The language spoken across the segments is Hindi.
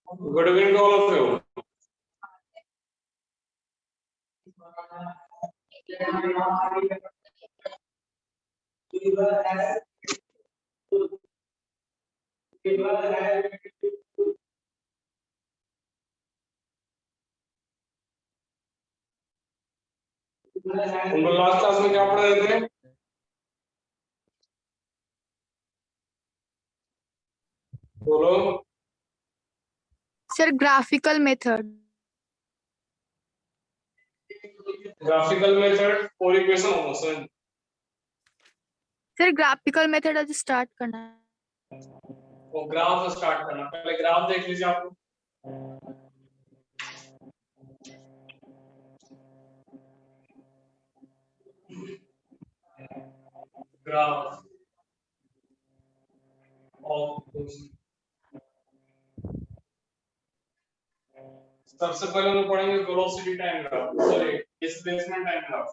Good evening to all of you. हम लोग लास्ट क्लास में क्या पढ़ रहे थे? बोलो। Sir graphical method. Graphical method और equation of motion. Sir graphical method आज स्टार्ट करना है। वो ग्राफ स्टार्ट करना, पहले ग्राफ देख लीजिए आप। Graph of motion. सबसे पहले हम पढ़ेंगे velocity time graph, sorry displacement time graph.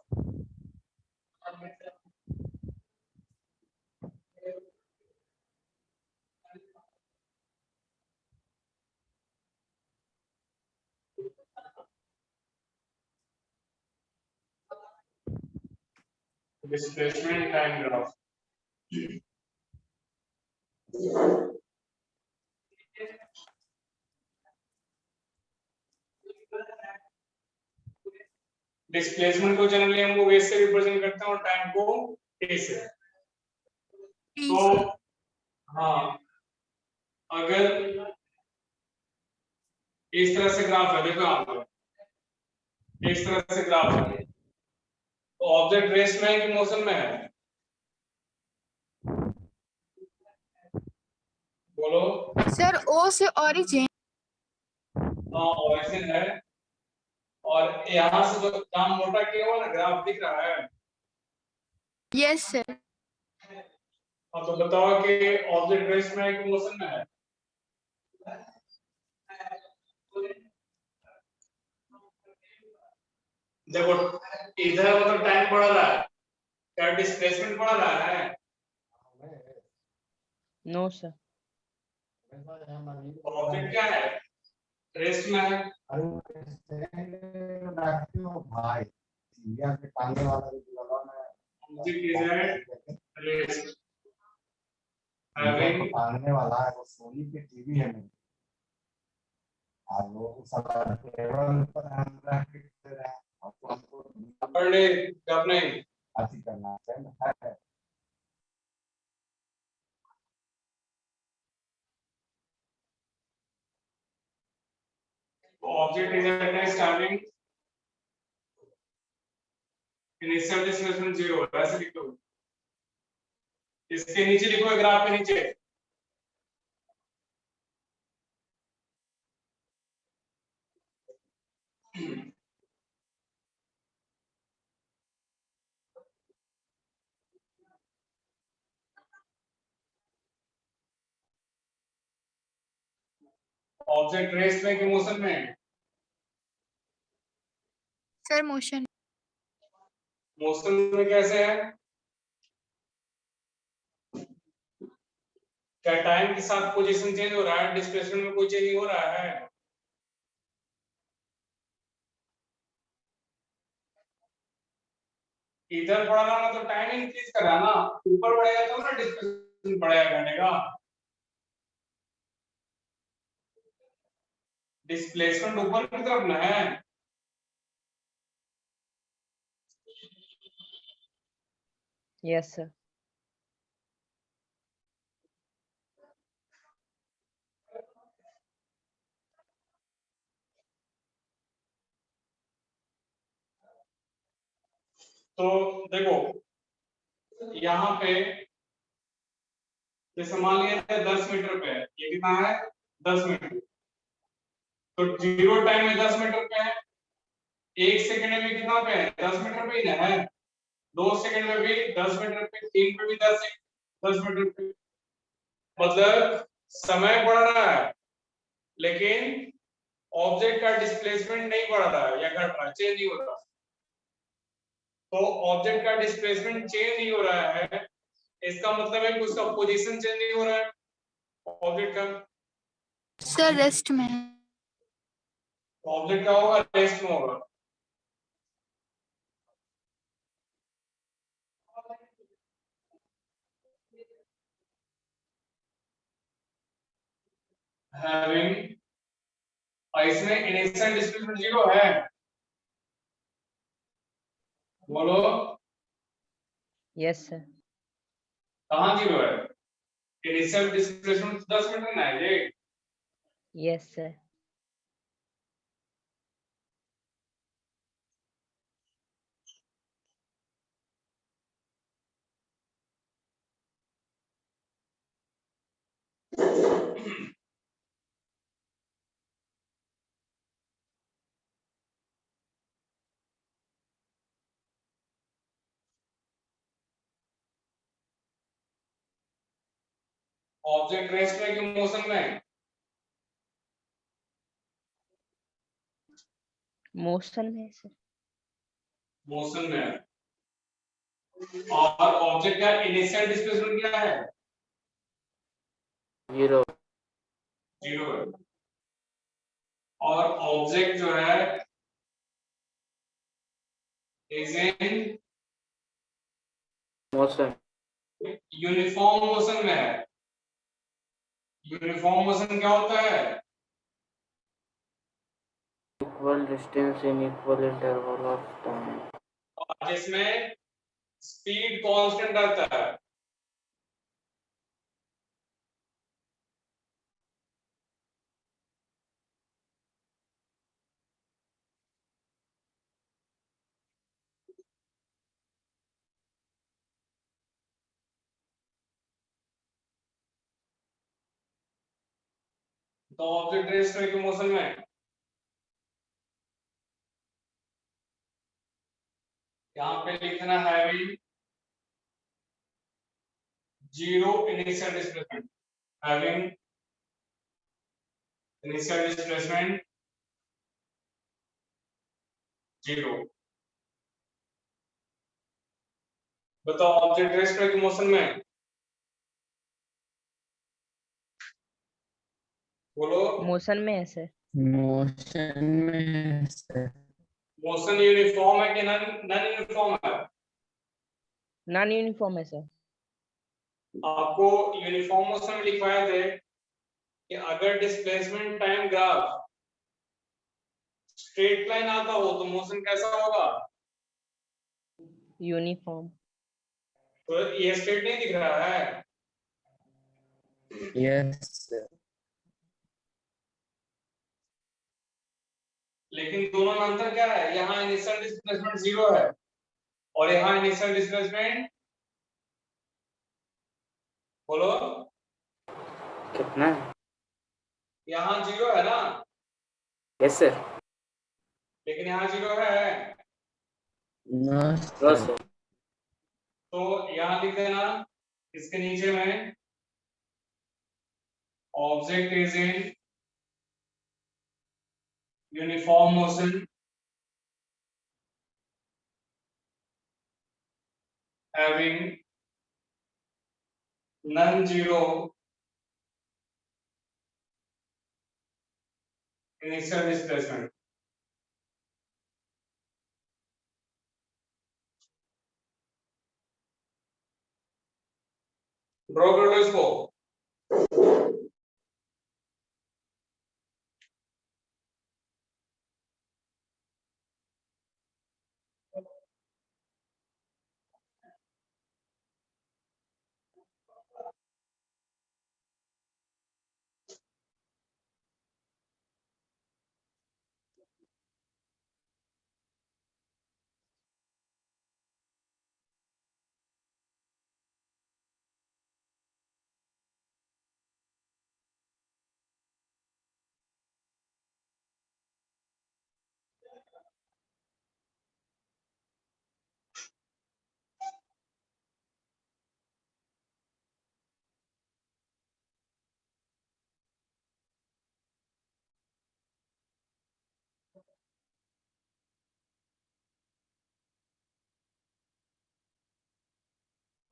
Displacement time graph. Displacement को जनरली हम लोग ऐसे रिप्रेजेंट करते हैं और टाइम को ऐसे। तो हाँ, अगर इस तरह से ग्राफ है, देखो आप इस तरह से ग्राफ है, तो ऑब्जेक्ट रेस्ट में है कि मोशन में है? बोलो। सर ओ से ओरिजिन। हाँ ओरिजिन है, और यहाँ से जो काम मोटा किया हुआ ना ग्राफ दिख रहा है। Yes sir. हाँ तो बताओ कि ऑब्जेक्ट रेस्ट में है कि मोशन में है? देखो इधर मतलब टाइम बढ़ रहा है, क्या डिस्प्लेसमेंट बढ़ रहा है? No sir. ऑब्जेक्ट क्या है? रेस्ट में है। भाई इंडिया के टांगे वाला जो लगाना है, object is at rest having टांगने वाला है, वो सोनी के टीवी है नहीं, और वो सारा टेबल पर हम रख के दे रहे हैं, और तो हमको पढ़ने कब नहीं। अति करना है। Object is at starting initial displacement 0, ऐसे लिखो। इसके नीचे लिखो ग्राफ के नीचे। ऑब्जेक्ट रेस्ट में कि मोशन में? Sir motion. मोशन में कैसे है? क्या टाइम के साथ पोजीशन चेंज हो रहा है? डिस्प्लेसमेंट में कोई चेंज नहीं हो रहा है? इधर बढ़ा ना तो टाइम इंक्रीज कर रहा ना, ऊपर बढ़ेगा तो ना डिस्प्लेसमेंट बढ़ेगा घटने का। डिस्प्लेसमेंट ऊपर की तरफ ना है। Yes sir. तो देखो यहाँ पे जैसे मान लिया 10 मीटर पे है, ये कितना है 10 मीटर, तो जीरो टाइम में 10 मीटर पे है, 1 सेकंड में कितना पे है 10 मीटर पे ही ना है, 2 सेकंड में भी 10 मीटर पे, 3 पे भी 10 मीटर पे, मतलब समय बढ़ रहा है लेकिन ऑब्जेक्ट का डिस्प्लेसमेंट नहीं बढ़ रहा है या घट रहा है, चेंज नहीं हो रहा। तो ऑब्जेक्ट का डिस्प्लेसमेंट चेंज नहीं हो रहा है, इसका मतलब है कि उसका पोजीशन चेंज नहीं हो रहा है ऑब्जेक्ट का। सर रेस्ट में है। ऑब्जेक्ट का होगा रेस्ट में होगा। हैविंग, इसमें इनिशियल डिस्प्लेसमेंट जीरो है, बोलो यस सर। कहाँ जीरो है? इनिशियल डिस्प्लेसमेंट 10 मीटर ना है ये। Yes sir. ऑब्जेक्ट रेस्ट में कि मोशन में? मोशन में है सर। मोशन में है। और ऑब्जेक्ट का इनिशियल डिस्प्लेसमेंट क्या है? जीरो। जीरो है। और ऑब्जेक्ट जो है is in motion. Uniform motion में है। यूनिफॉर्म मोशन क्या होता है? Equal distance in equal interval of time. जिसमें स्पीड कांस्टेंट रहता है। तो ऑब्जेक्ट रेस्ट में मोशन में यहाँ पे लिखना having zero initial displacement, having initial displacement zero. बताओ ऑब्जेक्ट रेस्ट में मोशन में, बोलो। मोशन में है सर। मोशन में सर। मोशन यूनिफॉर्म है कि नॉन यूनिफॉर्म है? नॉन यूनिफॉर्म है सर। आपको यूनिफॉर्म मोशन में लिखवाए थे कि अगर displacement time graph straight line आता हो तो मोशन कैसा होगा? यूनिफॉर्म। तो ये स्ट्रेट नहीं दिख रहा है, यस सर। लेकिन दोनों में अंतर क्या है? यहाँ इनिशियल डिस्प्लेसमेंट जीरो है और यहाँ इनिशियल डिस्प्लेसमेंट, बोलो कितना है? यहाँ जीरो है ना, यस सर। लेकिन यहाँ जीरो है। No sir. तो यहाँ लिख देना इसके नीचे में object is in uniform motion having non-zero initial displacement. ड्रॉ कर लो इसको।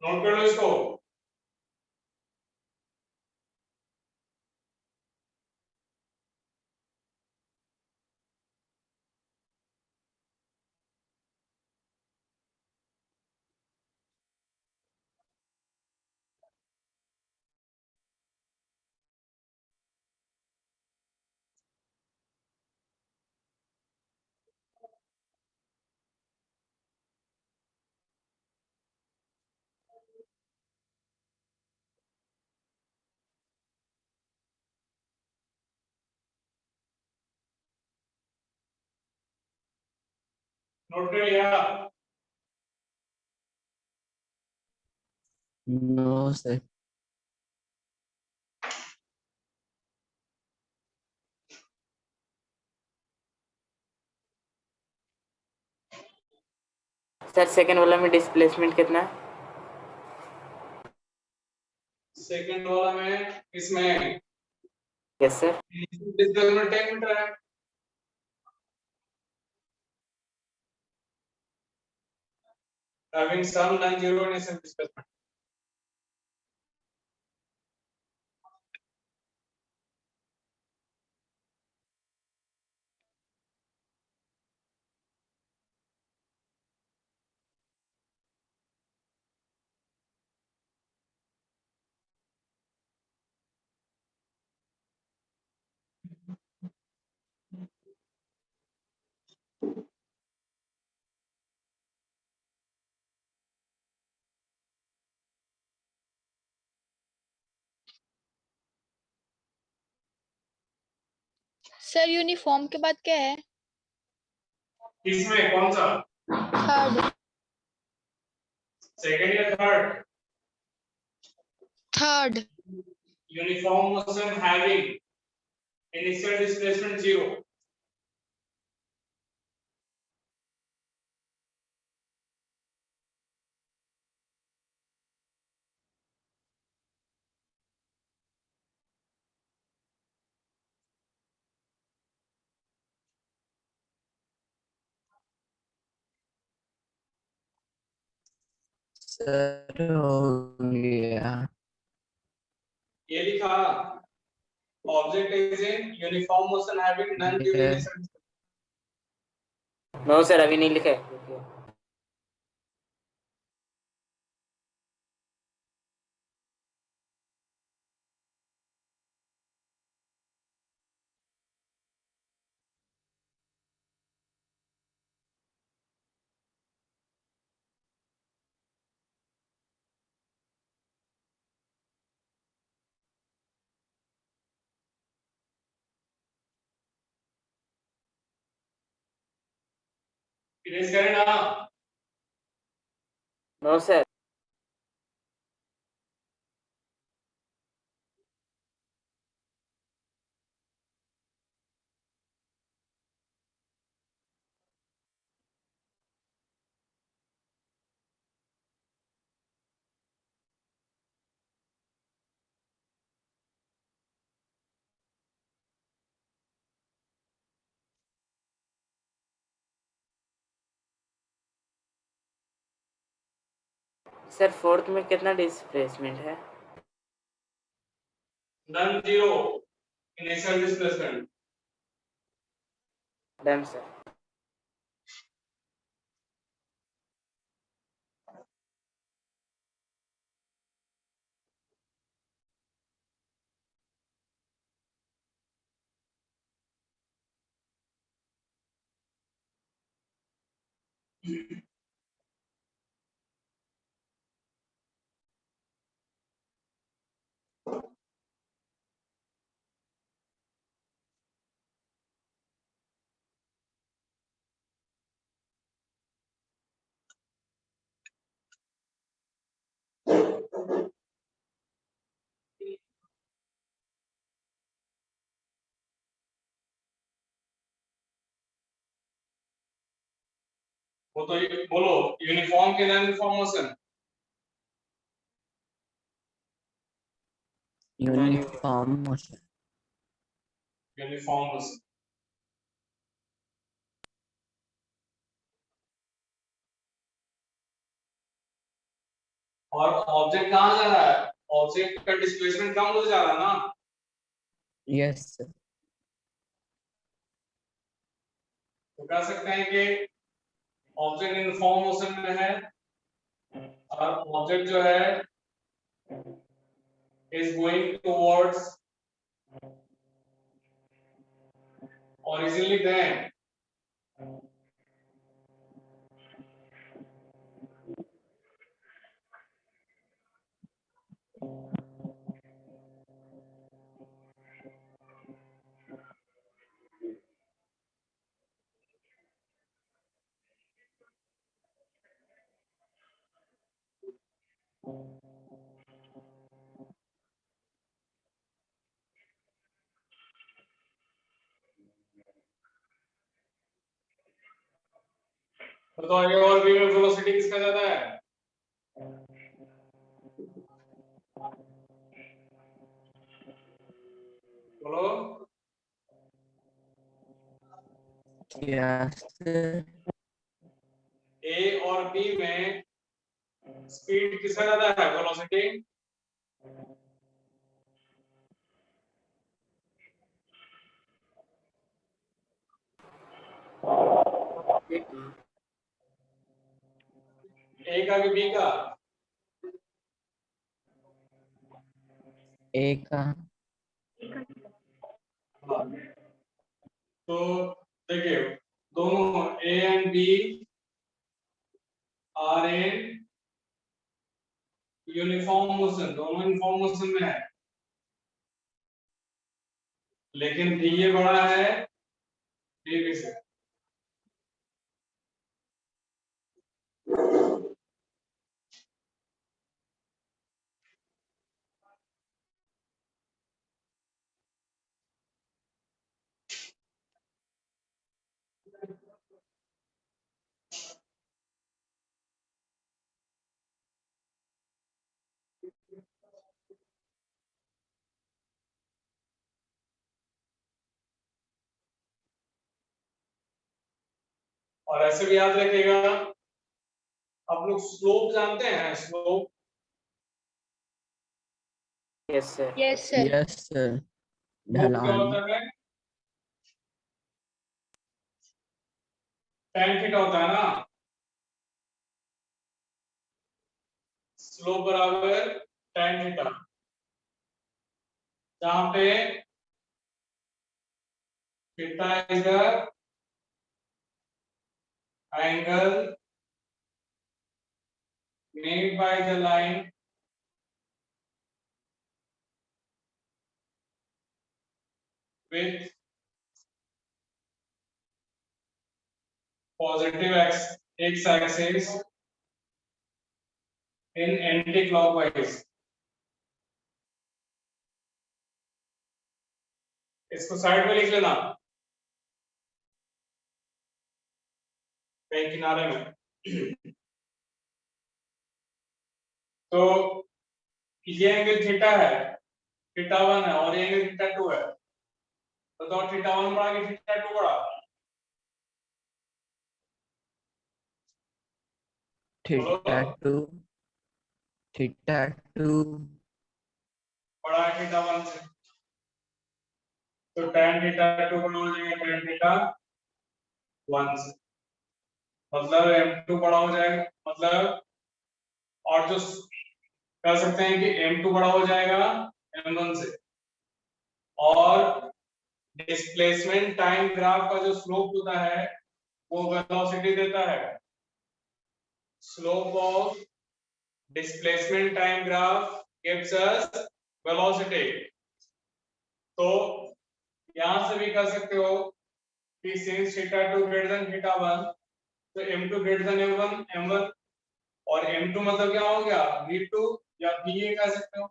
नोट कर लो इसको। नोट कर लिया। No, sir. सर सेकंड वाला में डिस्प्लेसमेंट कितना है? सेकंड वाला में इसमें यस सर। डिस्प्लेसमेंट 10 मीटर है। having some non-zero initial displacement. Sir uniform के बाद क्या है? किसमें कौन सा? थर्ड। सेकंड या third? Third. Uniform motion having initial displacement 0। Sir हो गया। ये लिखा object is in uniform motion having non due Yes. Initial. No sir अभी नहीं लिखा है। इरेज करें ना। No sir. सर फोर्थ में कितना डिस्प्लेसमेंट है? Non zero initial displacement. Done sir. वो तो बोलो यूनिफॉर्म के non uniform motion. Uniform motion. Uniform motion. और ऑब्जेक्ट कहाँ जा रहा है? ऑब्जेक्ट का डिस्प्लेसमेंट कम होता जा रहा है ना। Yes sir. तो कह सकते हैं कि ऑब्जेक्ट यूनिफॉर्म मोशन में है और ऑब्जेक्ट जो है is going towards originally then तो आगे और भी वेलोसिटी किसका ज्यादा है? बोलो। Yes sir. ए और बी में स्पीड किसका ज्यादा है? वेलोसिटी ए का कि बी का? ए का। हाँ। तो देखिए दोनों A and B are in uniform motion, दोनों यूनिफॉर्म मोशन में है, लेकिन बी ये बड़ा है ए बी से। और ऐसे भी याद रखिएगा, आप लोग स्लोप जानते हैं? Slope yes sir. Yes, sir. Yes sir. Slope क्या ढलान। होता है? tan थीटा होता है ना। स्लोप बराबर tan थीटा, जहां पे theta is the angle made by the line with positive x axis in anti-clockwise। इसको साइड में लिख लेना कहीं किनारे में। तो ये एंगल थीटा है, थीटा 1 है, और ये एंगल थीटा 2 है। तो थीटा 1 बड़ा कि थीटा 2 बड़ा? थीटा 2। थीटा 2 बड़ा है थीटा 1 से, तो tan थीटा 2 बड़ा हो जाएगा tan थीटा 1 से, मतलब m2 बड़ा हो जाएगा, मतलब और जो कह सकते हैं कि m2 बड़ा हो जाएगा m1 से, और डिस्प्लेसमेंट टाइम ग्राफ का जो स्लोप होता है वो वेलोसिटी देता है। Slope of displacement time graph gives us velocity. तो यहां से भी कर सकते हो कि since theta 2 greater than theta 1, तो m2 greater than m1 m1, और m2 मतलब क्या हो गया v2 या va कह सकते हो।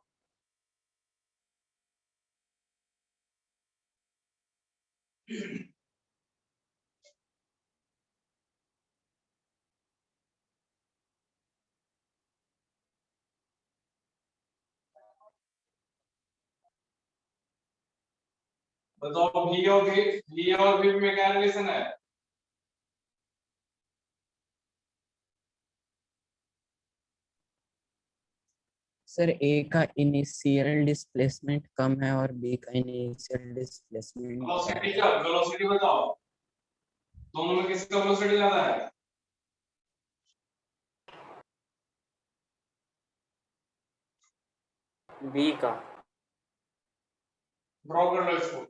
बताओ v और v में क्या रिलेशन है? सर ए का इनिशियल डिस्प्लेसमेंट कम है और बी का इनिशियल डिस्प्लेसमेंट वेलोसिटी क्या, वेलोसिटी बताओ, दोनों में किसका वेलोसिटी ज्यादा है? बी का। ड्रॉ कर लो इसको।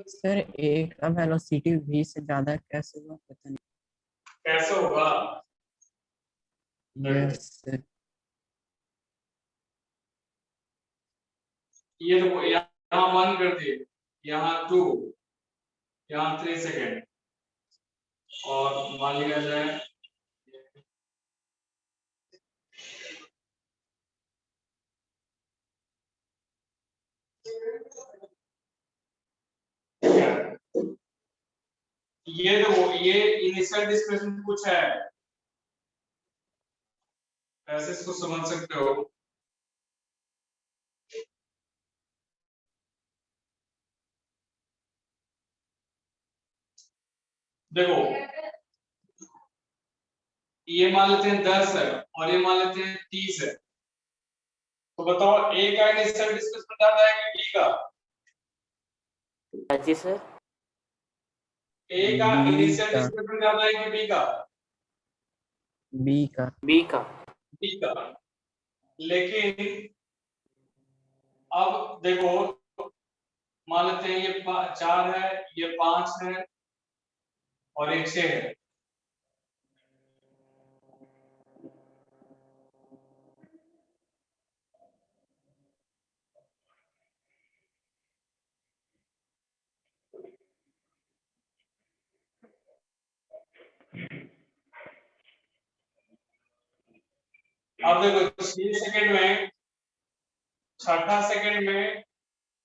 सर ए का वेलोसिटी v से ज्यादा कैसे हुआ पता नहीं। कैसे होगा? Yes sir. ये देखो यहाँ 1 कर दिए, यहाँ 2, यहाँ 3 सेकेंड, और मान लिया जाए ये देखो ये इनिशियल डिस्प्लेसमेंट कुछ है, ऐसे इसको समझ सकते हो। देखो ये मान लेते हैं 10 है और ये मान लेते हैं 30 है, तो बताओ ए का इनिशियल डिस्प्लेसमेंट ज्यादा है कि बी का? जी सर। ए का बी इनिशियल का। डिस्प्लेसमेंट ज्यादा है कि बी का? बी का। बी का। बी का। लेकिन अब देखो मान लेते हैं ये 4 है, ये 5 है और ये 6 है, अब देखो 6 सेकंड में, छठा सेकंड में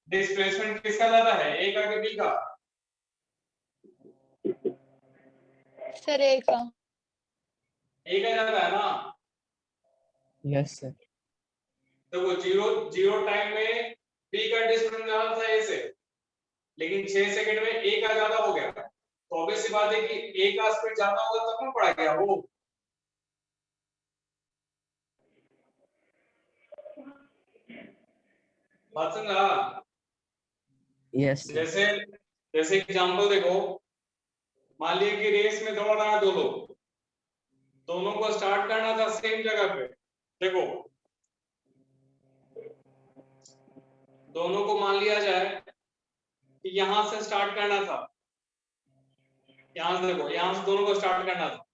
डिस्प्लेसमेंट किसका ज्यादा है, ए का कि बी का? सर ए का। ए का ज्यादा है ना। Yes sir. देखो जीरो टाइम में बी का डिस्प्लेसमेंट ज्यादा था ए से, लेकिन 6 सेकंड में ए का ज्यादा हो गया, तो ऑब्वियस सी बात है कि ए का स्पीड ज्यादा होगा तब ना पड़ा गया वो। बात समझा? Yes sir. जैसे जैसे एग्जांपल देखो, मान लिया कि रेस में दौड़ रहा है दो लोग, दोनों को स्टार्ट करना था सेम जगह पे। देखो दोनों को मान लिया जाए कि यहां से स्टार्ट करना था, यहां से देखो यहां से दोनों को स्टार्ट करना था,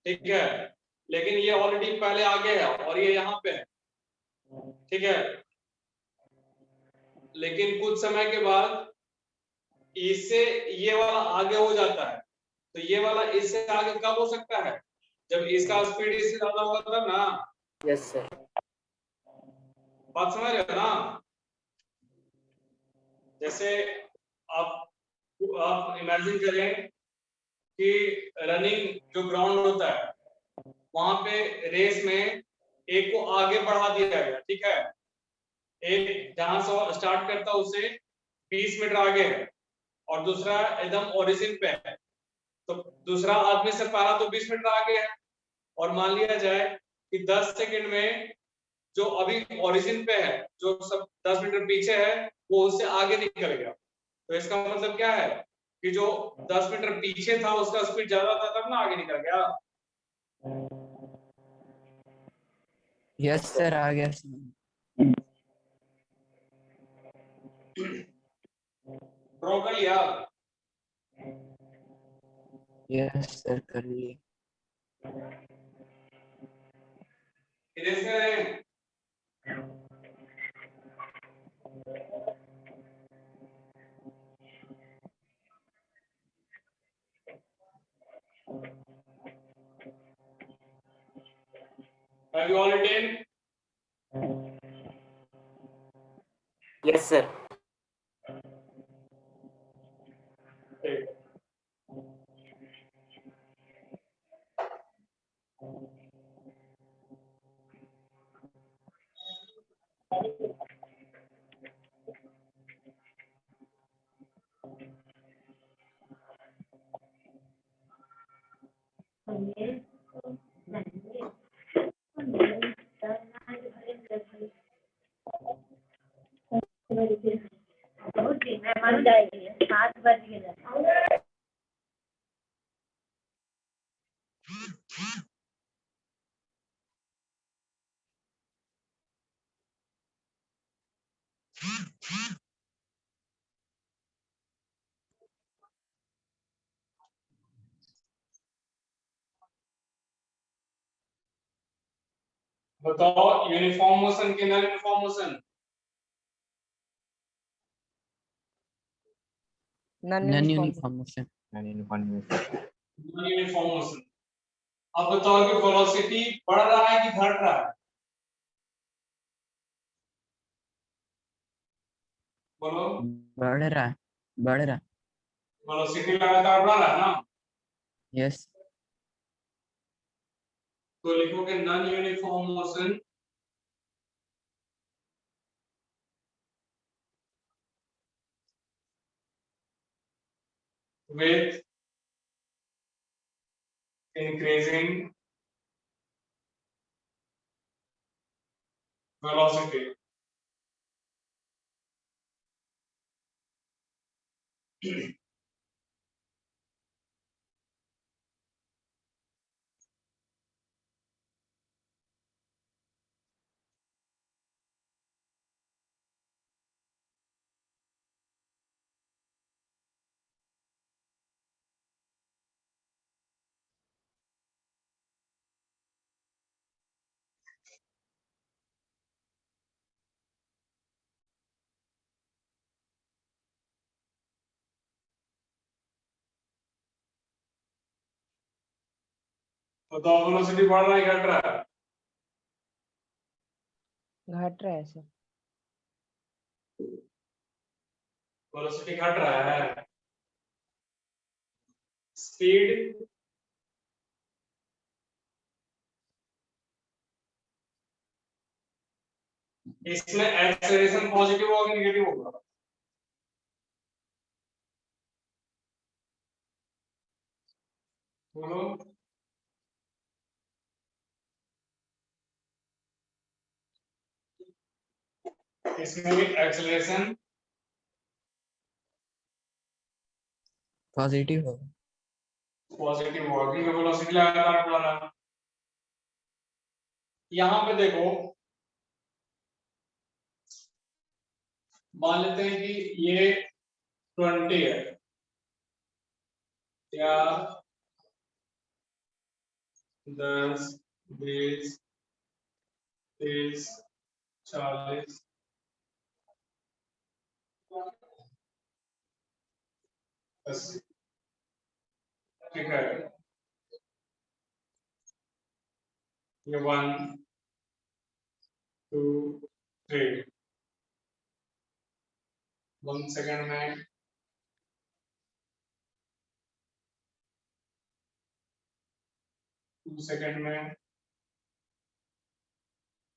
ठीक है, लेकिन ये ऑलरेडी पहले आगे है और ये यहाँ पे है, ठीक है, लेकिन कुछ समय के बाद इससे ये वाला आगे हो जाता है, तो ये वाला इससे आगे कब हो सकता है? जब इसका स्पीड इससे ज्यादा होगा तब ना। Yes sir. बात समझ रहे हो ना? जैसे आप इमेजिन करें कि रनिंग जो ग्राउंड होता है वहां पे रेस में एक को आगे बढ़ा दिया गया, ठीक है, एक जहां से स्टार्ट करता है उससे 20 मीटर आगे है और दूसरा एकदम ओरिजिन पे है, तो दूसरा आदमी से पहला तो 20 मीटर आगे है, और मान लिया जाए कि 10 सेकंड में जो अभी ओरिजिन पे है, जो सब 10 मीटर पीछे है, वो उससे आगे निकल गया। तो इसका मतलब क्या है कि जो 10 मीटर पीछे था उसका स्पीड ज्यादा था तब ना आगे निकल गया। यस सर, आ गया समझ। ड्रॉ कर लिया? यस सर, कर लिए। इरेज करें? Have you all written? Yes sir. ठीक। बताओ यूनिफॉर्म मोशन के non uniform motion. Non non uniform uniform motion. Non uniform motion. अब बताओ कि वेलोसिटी बढ़ रहा है कि घट रहा है? बोलो। बढ़ रहा है, बढ़ रहा है। वेलोसिटी लगातार बढ़ रहा है ना? यस। तो लिखोगे non uniform motion with increasing velocity. तो वेलोसिटी बढ़ रहा है घट रहा है? घट रहा है सर। वेलोसिटी घट रहा है। स्पीड इसमें एक्सेलरेशन पॉजिटिव होगा कि नेगेटिव होगा? बोलो। इसमें एक्सेलरेशन पॉजिटिव होगा। पॉजिटिव होगा क्योंकि वेलोसिटी लगातार बढ़ रहा है। यहां पे देखो, मान लेते हैं कि ये 20 है या 10, 20, 30, 40, बस ठीक है, ये 1 2 3 1 सेकंड में 2 सेकंड में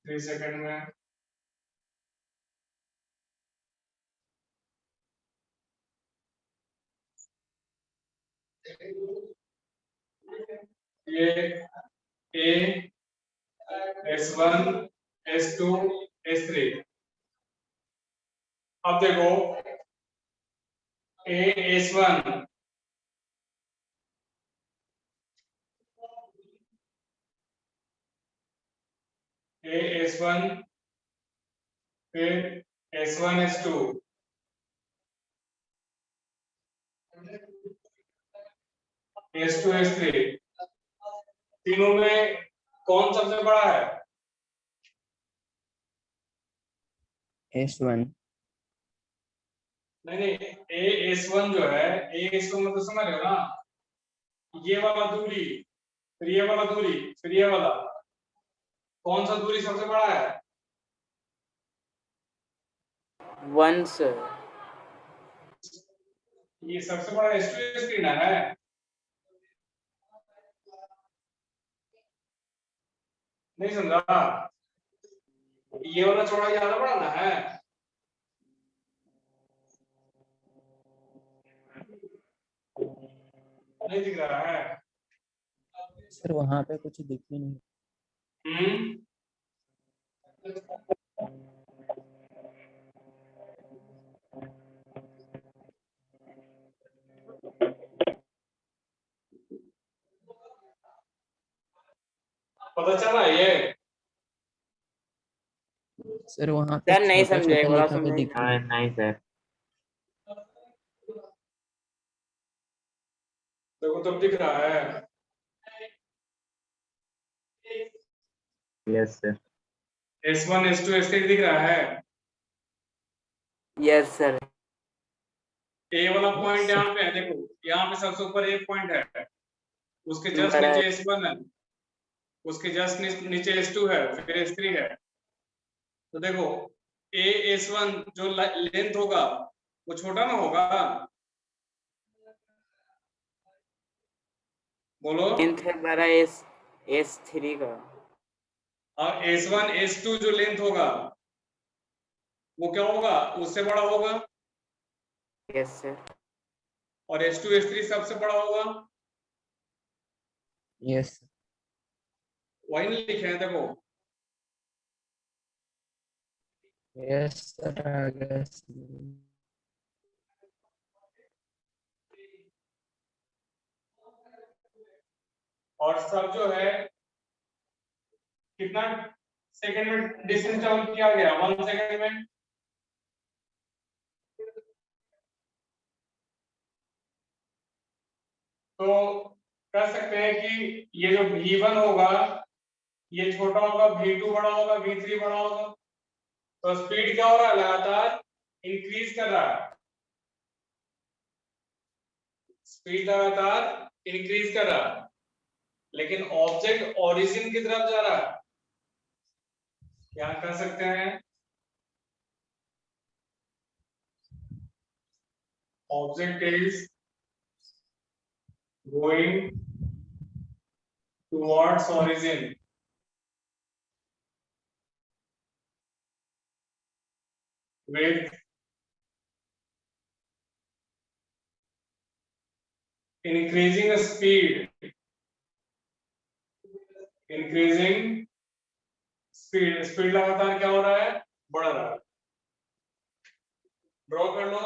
3 सेकंड में ये A S1 S2 S3। अब देखो A S1 A S1 फिर S1 S2 S2 S3, तीनों में कौन सबसे बड़ा है? S1 नहीं A S1 जो है, A S1 में तो समझ रहे हो ना, ये वाला दूरी फिर ये वाला दूरी फिर ये वाला, कौन सा दूरी सबसे बड़ा है? 1 सर। ये सबसे बड़ा S2 S3 ना है। नहीं समझा? ये वाला चौड़ा ज्यादा बड़ा ना है। नहीं दिख रहा है? सर वहां पे कुछ दिख ही नहीं। हम्म, पता चला ये? सर वहां पे सर नहीं छोटा समझे, छोटा बड़ा लिखा तो समझे। दिख रहा है। नहीं सर। देखो तब दिख रहा है। Yes sir. S1 S2 S3 दिख रहा है। Yes sir. ए वाला पॉइंट यहाँ पे है, देखो यहाँ पे सबसे ऊपर एक पॉइंट है, उसके जस्ट बड़ा नीचे S1 है, उसके जस्ट नीचे S2 है, फिर S3 है। तो देखो A S1 जो लेंथ होगा वो छोटा ना होगा? बोलो। लेंथ है बड़ा S3 का। और S1 S2 जो लेंथ होगा वो क्या होगा? उससे बड़ा होगा। Yes sir. और S2 S3 सबसे बड़ा होगा। यस वही नहीं लिखे हैं, देखो। यस सर आ गया समझ। और सब जो है कितना सेकंड में डिस्टेंस कवर किया गया? 1 सेकंड में। तो कह सकते हैं कि ये जो V1 होगा ये छोटा होगा, V2 बड़ा होगा, V3 बड़ा होगा। तो स्पीड क्या हो रहा है? लगातार इंक्रीज कर रहा है। स्पीड लगातार इंक्रीज कर रहा है, लेकिन ऑब्जेक्ट ओरिजिन की तरफ जा रहा है। क्या कर सकते हैं? Object is going towards origin with increasing speed, increasing speed लगातार क्या हो रहा है? बढ़ रहा है। ड्रॉ कर लो।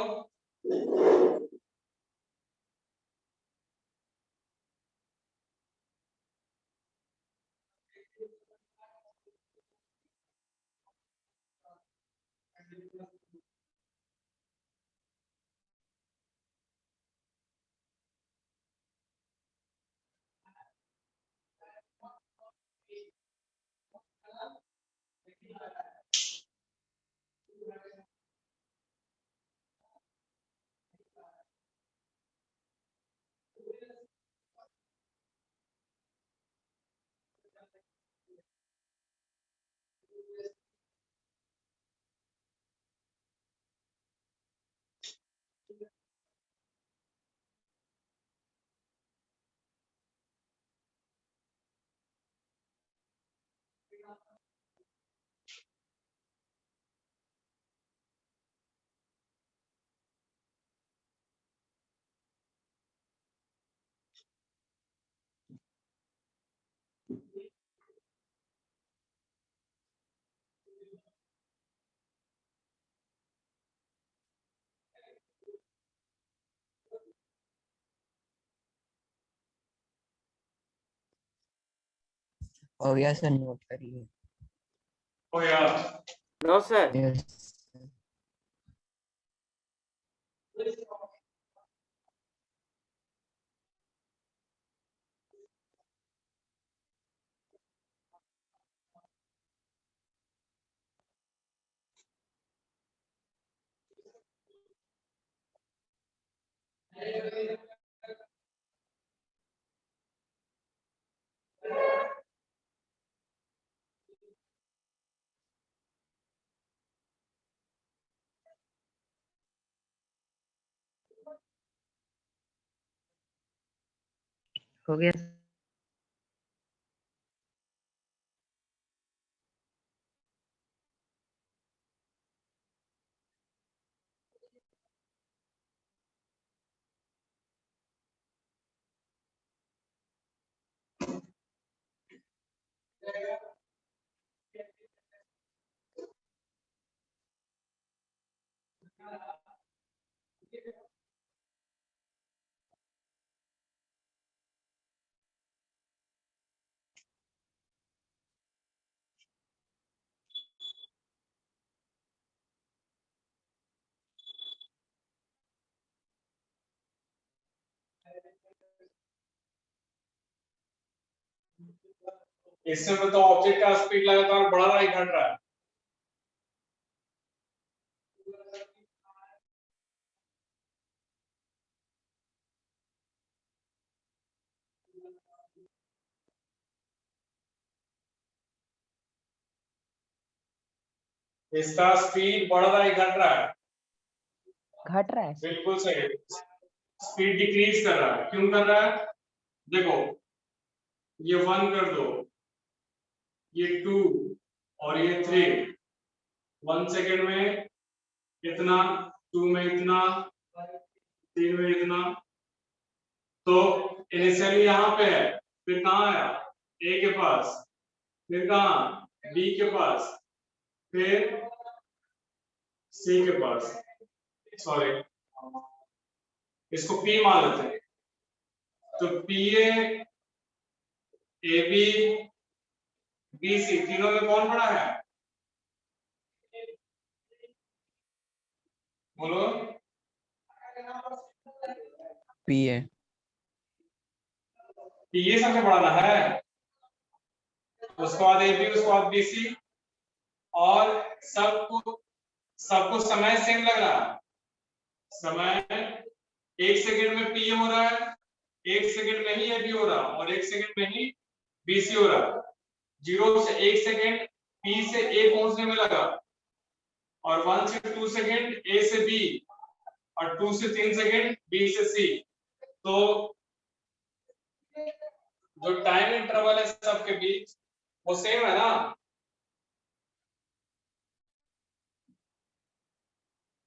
हो गया सर, नोट कर लिए। हो गया। No sir. यस। हो गया। इससे तो ऑब्जेक्ट का स्पीड लगातार बढ़ रहा है घट रहा है। इसका स्पीड बढ़ रहा है घट रहा है? घट रहा है सर। बिल्कुल सही। स्पीड डिक्रीज कर रहा है। क्यों कर रहा है? देखो, ये 1 कर दो, ये 2 और ये 3। 1 सेकेंड में इतना, 2 में इतना, 3 में इतना। तो इनिशियली यहाँ पे है, फिर कहाँ आया? ए के पास, फिर कहाँ? बी के पास, फिर सी के पास। सॉरी, इसको पी मान लेते हैं। तो P A B B C तीनों में कौन बड़ा है? बोलो। पी है। पी ए सबसे बड़ा ना है, उसके बाद ए बी, उसके बाद बी सी। और सबको समय सेम लग रहा है। समय 1 सेकंड में पी ए हो रहा है, 1 सेकंड में ही ए बी हो रहा है, और 1 सेकंड में ही बी सी हो रहा है। 0 से 1 सेकंड पी से ए पहुंचने में लगा, और 1 से 2 सेकंड ए से बी, और 2 से 3 सेकंड बी से सी। तो जो टाइम इंटरवल है सबके बीच वो सेम है ना?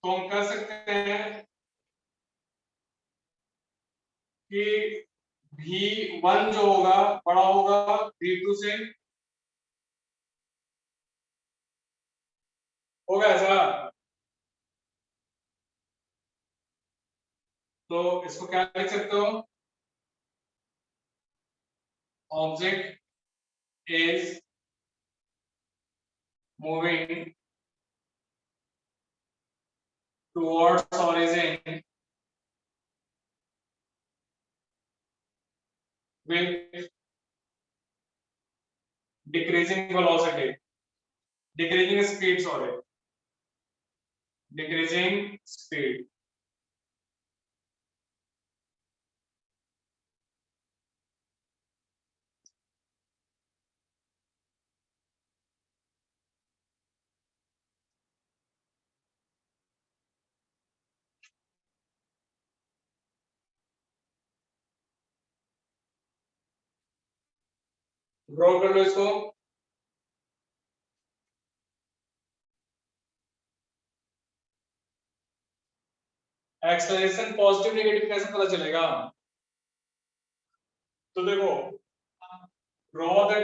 तो हम कह सकते हैं कि V1 जो होगा बड़ा होगा V2 से। होगा ऐसा? तो इसको क्या लिख सकते हो? Object is moving towards origin with decreasing velocity, decreasing speed, sorry, decreasing speed. Draw कर लो इसको। एक्सेलरेशन पॉजिटिव नेगेटिव कैसे पता चलेगा? तो देखो, draw the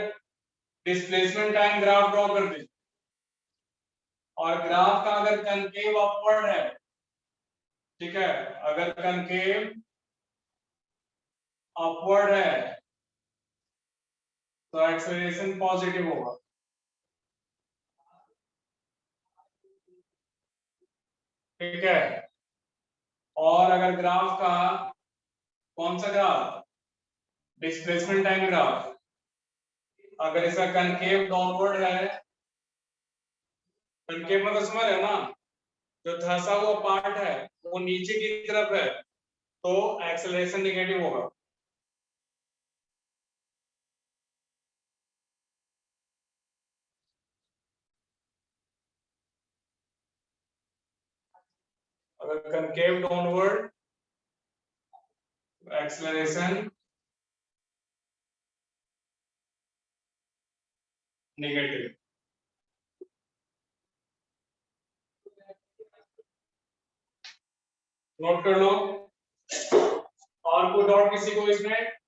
displacement time graph draw कर दीजिए, और ग्राफ का अगर कनकेव अपवर्ड है, ठीक है, अगर कनकेव अपवर्ड है तो एक्सेलरेशन पॉजिटिव होगा। ठीक है, और अगर ग्राफ का कौन सा ग्राफ, डिस्प्लेसमेंट टाइम ग्राफ, अगर इसका कनकेव डाउनवर्ड है, कनकेव मतलब समझ रहे हो ना, जो धंसा हुआ पार्ट है वो नीचे की तरफ है, तो एक्सेलरेशन नेगेटिव होगा। अगर concave downward, acceleration negative. Note कर लो। और कोई डाउट किसी को इसमें?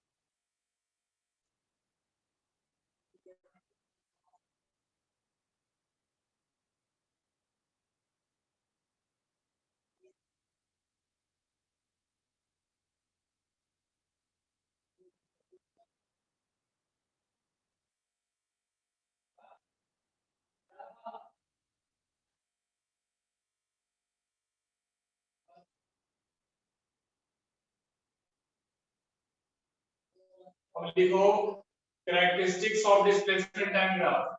अब लिखो characteristics of displacement time graph.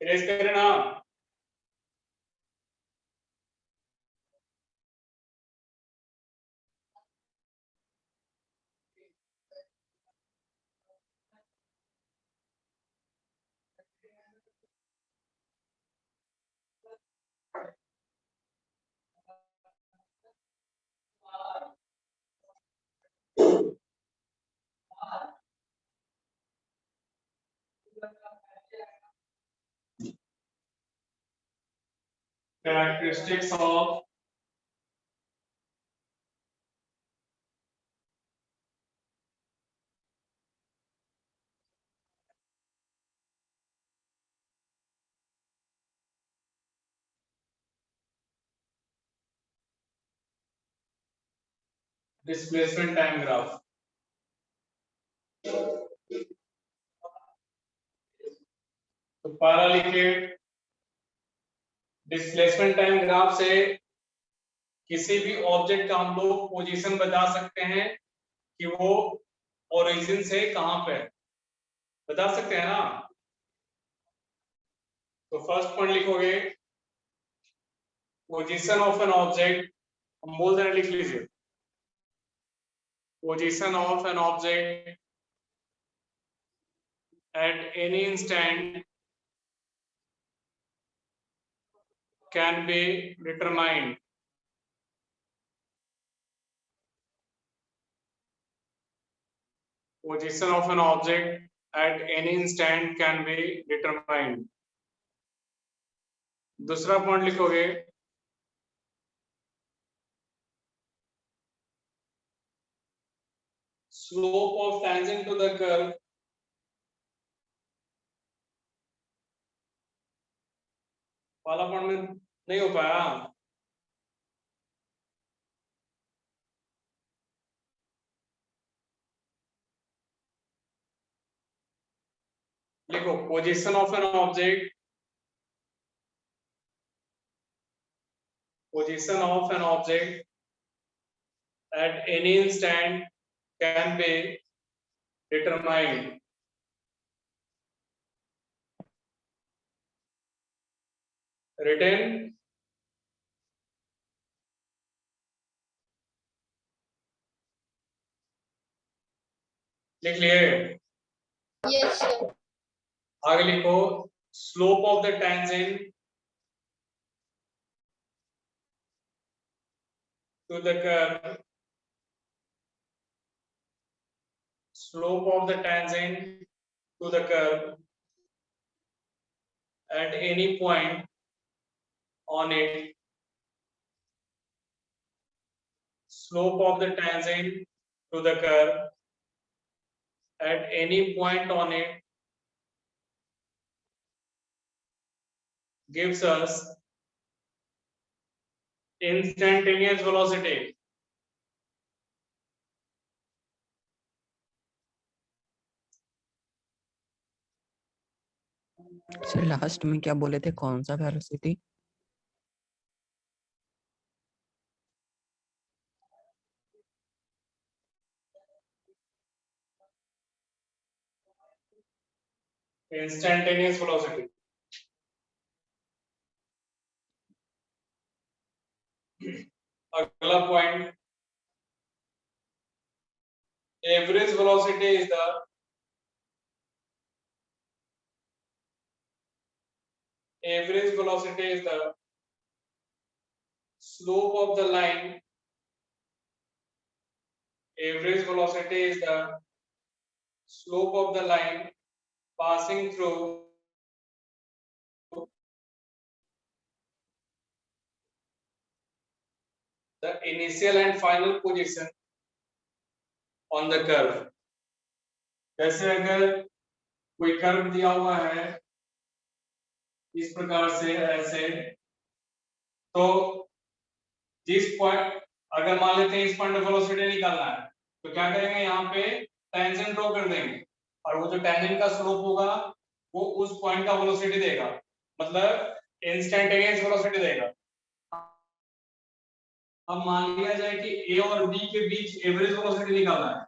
Erase करें ना। Characteristics of displacement time graph। तो पहला लिखिए, डिस्प्लेसमेंट टाइम ग्राफ से किसी भी ऑब्जेक्ट का हम लोग पोजीशन बता सकते हैं कि वो ओरिजिन से कहां पे है, बता सकते हैं ना। तो फर्स्ट पॉइंट लिखोगे, पोजीशन ऑफ एन ऑब्जेक्ट, हम बोल देना, लिख लीजिए, position of an object at any instant can be determined position of an object at any instant can be determined। दूसरा पॉइंट लिखोगे, slope of tangent to the curve वाला पॉइंट में नहीं हो पाया। लिखो position of an object, position of an object at any instant can be determined written लिख लिए। Yes, sir. आगे लिखो, slope of the tangent to the curve, slope of the tangent to the curve at any point on it, slope of the tangent to the curve at any point on it gives us instantaneous velocity। Sir last में क्या बोले थे, कौन सा वेलोसिटी? Instantaneous velocity. अगला point, average velocity is the average velocity is the slope of the line. Average velocity is the slope of the line passing through the initial and final position on the curve. जैसे अगर कोई कर्व दिया हुआ है इस प्रकार से ऐसे, तो जिस पॉइंट, अगर मान लेते हैं इस पॉइंट पे वेलोसिटी निकालना है तो क्या करेंगे, यहाँ पे टेंजेंट ड्रॉ कर देंगे और वो जो टेंजेंट का स्लोप होगा वो उस पॉइंट का वेलोसिटी देगा, मतलब इंस्टेंटेनियस वेलोसिटी देगा। अब मान लिया जाए कि ए और बी के बीच एवरेज वेलोसिटी निकालना है,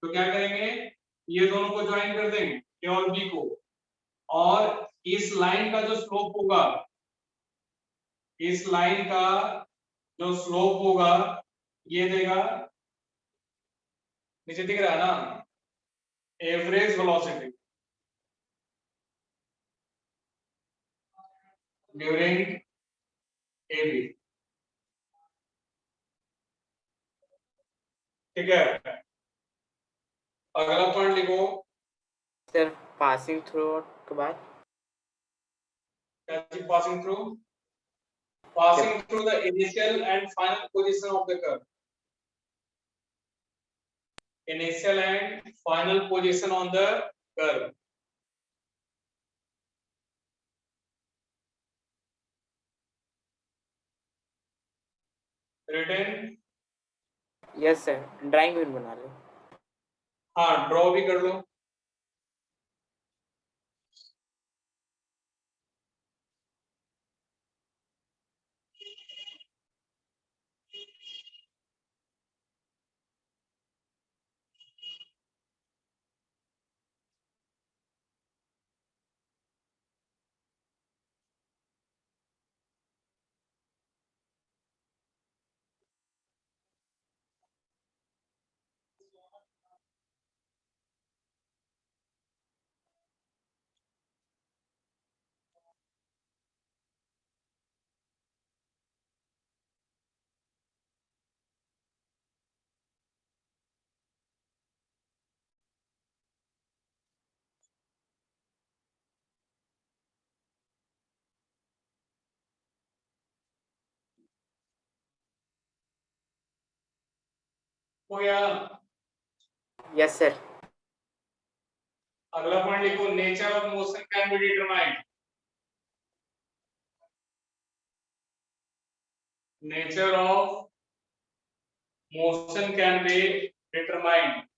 तो क्या करेंगे, ये दोनों को ज्वाइन कर देंगे ए और बी को, और इस लाइन का जो स्लोप होगा, इस लाइन का जो स्लोप होगा ये देगा, नीचे दिख रहा है ना, average velocity during A B. ठीक है, अगला पॉइंट लिखो। सर पासिंग थ्रू के बाद passing through the initial and final position of the curve. Initial and final position on the curve. Written? Yes sir, drawing भी बना लो। हाँ, ड्रॉ भी कर लो। हो गया? Yes sir. अगला पॉइंट लिखो, nature of motion can be determined. Nature of motion can be determined.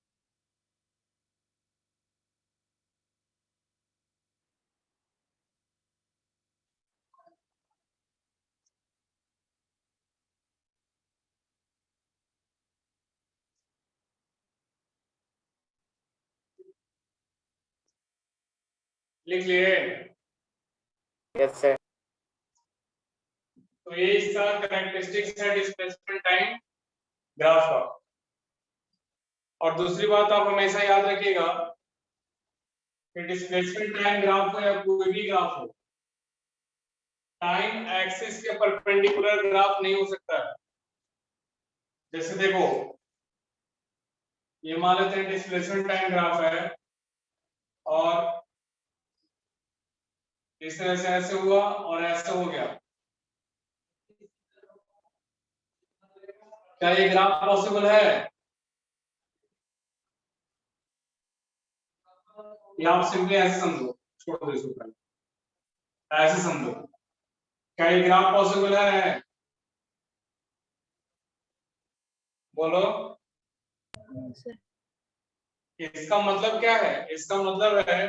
लिख लिए? Yes sir. तो ये इसका कैरेक्टरिस्टिक्स है डिस्प्लेसमेंट टाइम ग्राफ का। और दूसरी बात आप हमेशा याद रखिएगा कि डिस्प्लेसमेंट टाइम ग्राफ हो या कोई भी ग्राफ हो, टाइम एक्सिस के परपेंडिकुलर ग्राफ नहीं हो सकता है। जैसे देखो, ये मान लेते हैं डिस्प्लेसमेंट टाइम ग्राफ है और इस तरह से ऐसे हुआ और ऐसे हो गया, क्या ये ग्राफ पॉसिबल है? या आप सिंपली ऐसे समझो, छोड़ दो इसको पहले, ऐसे समझो, क्या ये ग्राफ पॉसिबल है? बोलो। सर इसका मतलब क्या है? इसका मतलब है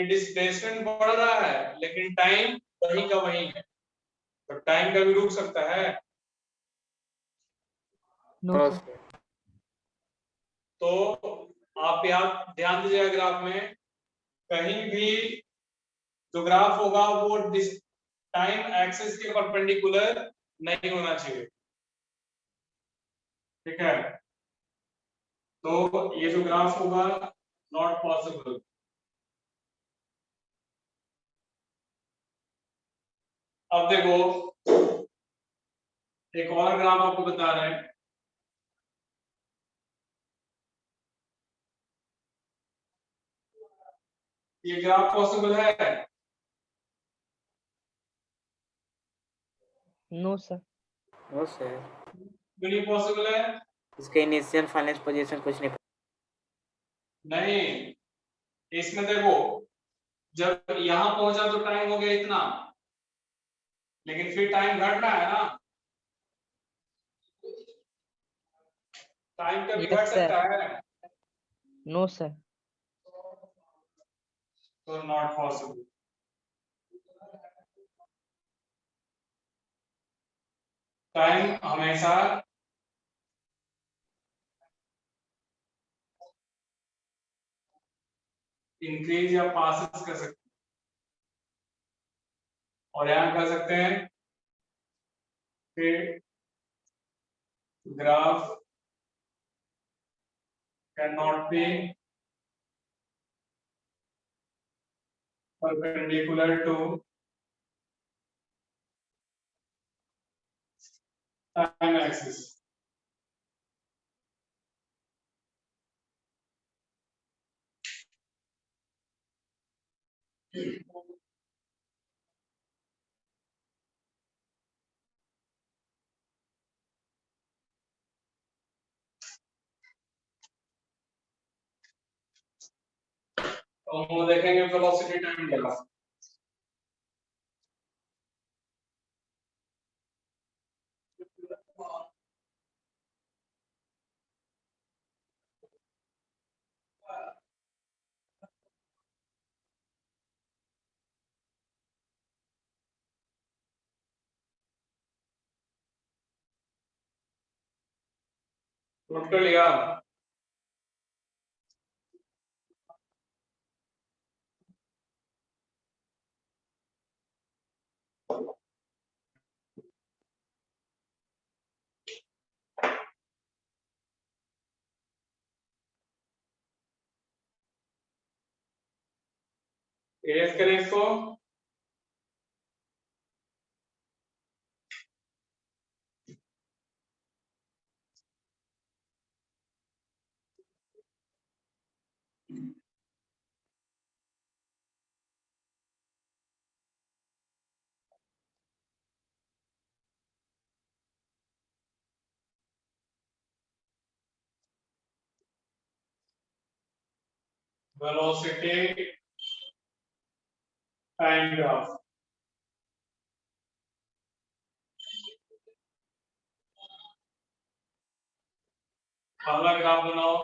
कि डिस्प्लेसमेंट बढ़ रहा है लेकिन टाइम वही का वही है, तो टाइम कभी रुक सकता है। No no sir. सर। तो आप यहाँ ध्यान दीजिएगा ग्राफ में कहीं भी जो ग्राफ होगा वो टाइम एक्सिस के परपेंडिकुलर नहीं होना चाहिए, ठीक है। तो ये जो ग्राफ होगा नॉट पॉसिबल। अब देखो एक और ग्राफ आपको बता रहे हैं, ये ग्राफ पॉसिबल है? No sir. नो सर, क्यों नहीं पॉसिबल है? इसका इनिशियल फाइनेंस पोजीशन कुछ नहीं। नहीं, इसमें देखो जब यहां पहुंचा तो टाइम हो गया इतना, लेकिन फिर टाइम घट रहा है ना, टाइम कभी Yes, घट sir. सकता है, नो सर। तो नॉट पॉसिबल। टाइम हमेशा इंक्रीज या पासेस कर सकते हैं, और यहां कर सकते हैं कि graph can not be perpendicular to time axis। तो हम देखेंगे वेलोसिटी टाइम ग्राफ। नोट कर लिया? एज करें इसको, वेलोसिटी टाइम ग्राफ। अगला ग्राफ बनाओ।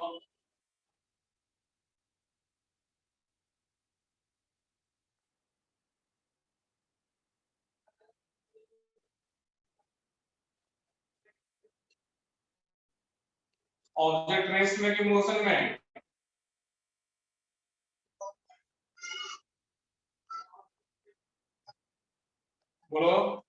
ऑब्जेक्ट रेस्ट में कि मोशन में? बोलो।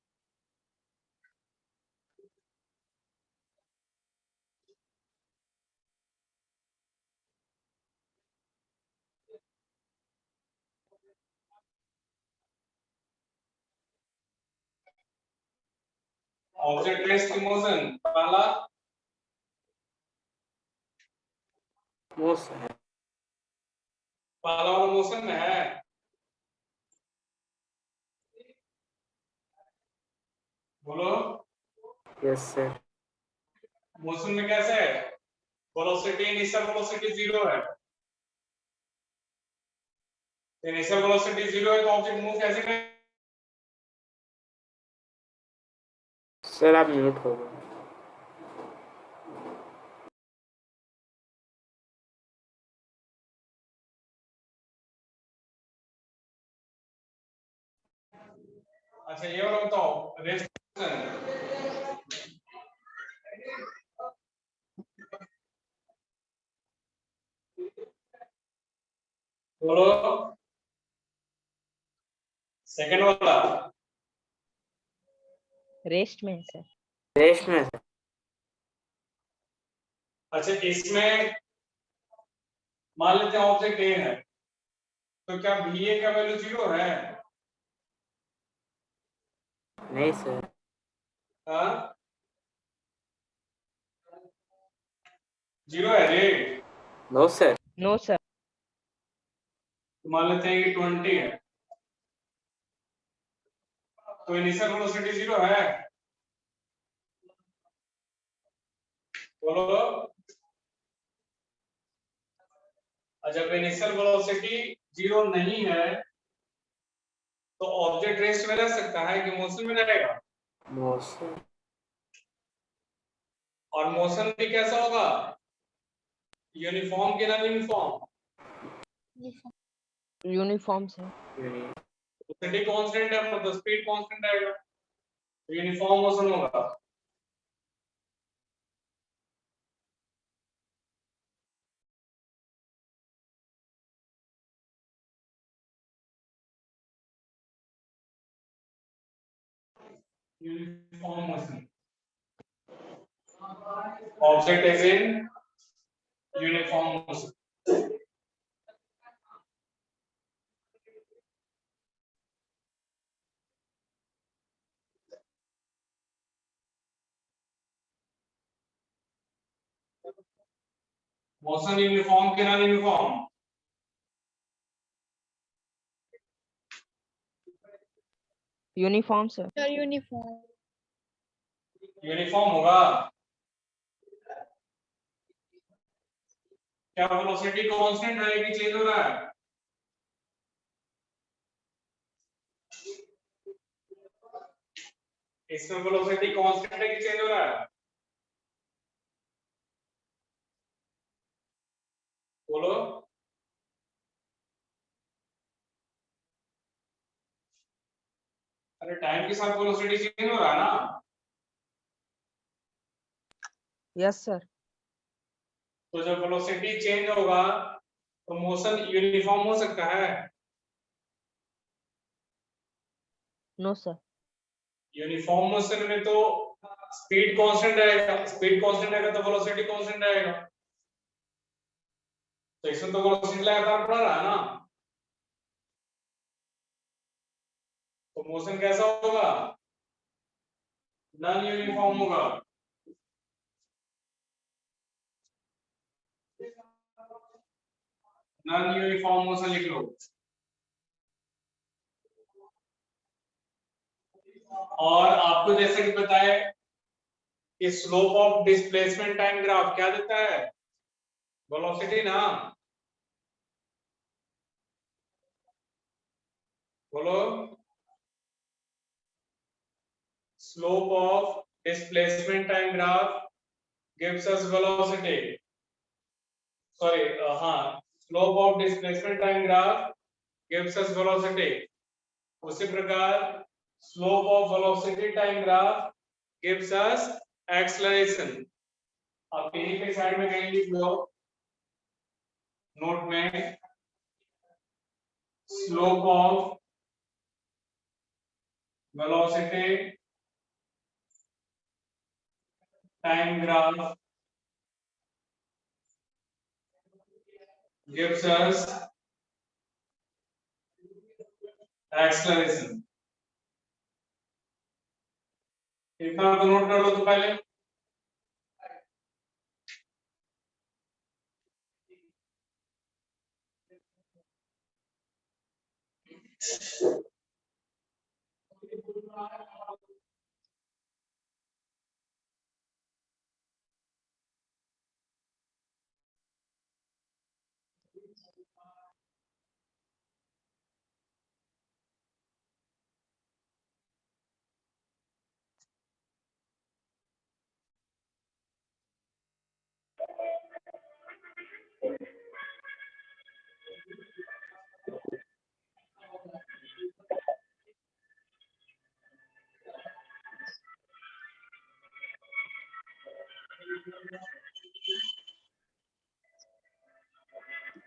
ऑब्जेक्ट रेस्ट की मोशन पहला, नो सर। पहला वाला मोशन में है। बोलो। Yes sir. मोशन में कैसे है? वेलोसिटी इनिशियल वेलोसिटी जीरो है, इनिशियल वेलोसिटी जीरो है तो ऑब्जेक्ट मूव कैसे करेगा? सर आप म्यूट हो गए। अच्छा ये वाला बताओ, रेस्ट बोलो, सेकंड वाला। रेस्ट में है सर। रेस्ट में सर। अच्छा इसमें मान लेते हैं ऑब्जेक्ट ए है, तो क्या बी ए का वैल्यू 0 है? नहीं सर। हाँ 0 है रे। No sir. No sir. तो मान लेते हैं कि 20 है, तो इनिशियल वेलोसिटी 0 है। बोलो। और जब इनिशियल वेलोसिटी 0 नहीं है तो ऑब्जेक्ट रेस्ट में रह सकता है कि मोशन में रहेगा? No sir. और मोशन भी कैसा होगा, यूनिफॉर्म कि non uniform? Uniform sir. Velocity constant है मतलब स्पीड कांस्टेंट रहेगा, तो यूनिफॉर्म मोशन होगा। Uniform motion, object is in uniform motion. Motion uniform कि non uniform? Uniform sir. Sir uniform. Uniform होगा। क्या वेलोसिटी कांस्टेंट है कि चेंज हो रहा है? इसमें वेलोसिटी कांस्टेंट है कि चेंज हो रहा है? बोलो। अरे टाइम के साथ वेलोसिटी चेंज हो रहा है ना। Yes sir. तो जब वेलोसिटी चेंज होगा तो मोशन यूनिफॉर्म हो सकता है? No sir. यूनिफॉर्म मोशन में तो स्पीड कांस्टेंट रहेगा, स्पीड कांस्टेंट रहेगा तो वेलोसिटी कांस्टेंट रहेगा, तो इसमें तो वेलोसिटी लगातार बढ़ रहा है ना, तो मोशन कैसा होगा, नॉन यूनिफॉर्म होगा। नॉन यूनिफॉर्म मोशन लिख लो। और आपको जैसे कि बताए कि slope of displacement time graph क्या देता है, वेलोसिटी ना। बोलो। Slope of displacement time graph gives us velocity, sorry हाँ, slope of displacement time graph gives us velocity. उसी प्रकार slope of velocity time graph gives us acceleration. आप यहीं पे साइड में कहीं लिख लो नोट में, slope of velocity time graph gives us acceleration। इतना तो नोट कर लो तो पहले।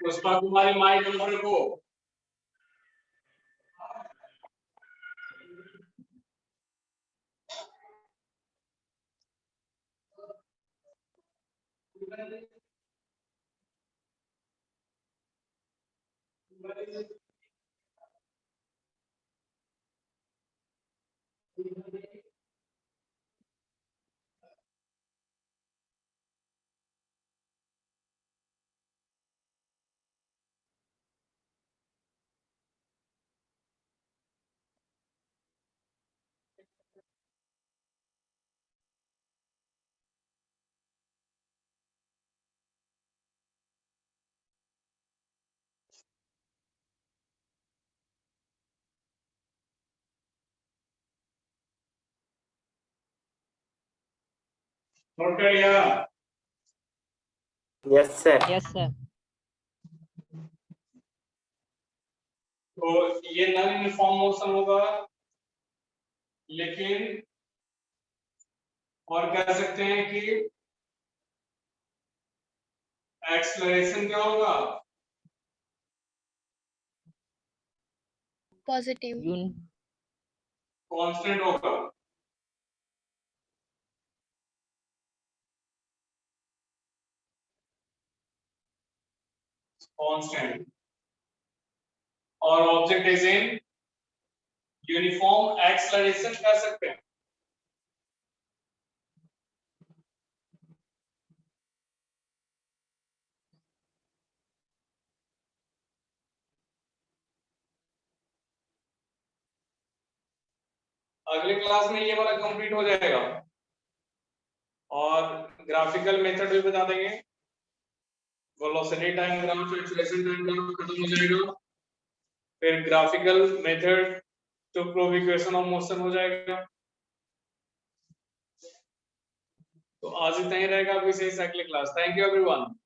पुष्पा कुमारी माइक नंबर को नोट कर लिया। Yes sir. Yes, sir. तो ये नॉन यूनिफॉर्म मोशन होगा, लेकिन और कह सकते हैं कि एक्सेलरेशन क्या होगा? पॉजिटिव। कांस्टेंट होगा। कांस्टेंट। और object is in uniform acceleration कह सकते हैं। अगले क्लास में ये वाला कंप्लीट हो जाएगा और ग्राफिकल मेथड भी बता देंगे। Velocity time graph, acceleration time graph खत्म हो जाएगा, फिर graphical method to prove equation of motion हो जाएगा। तो आज इतना ही रहेगा अभी से इस अगले क्लास। Thank you everyone.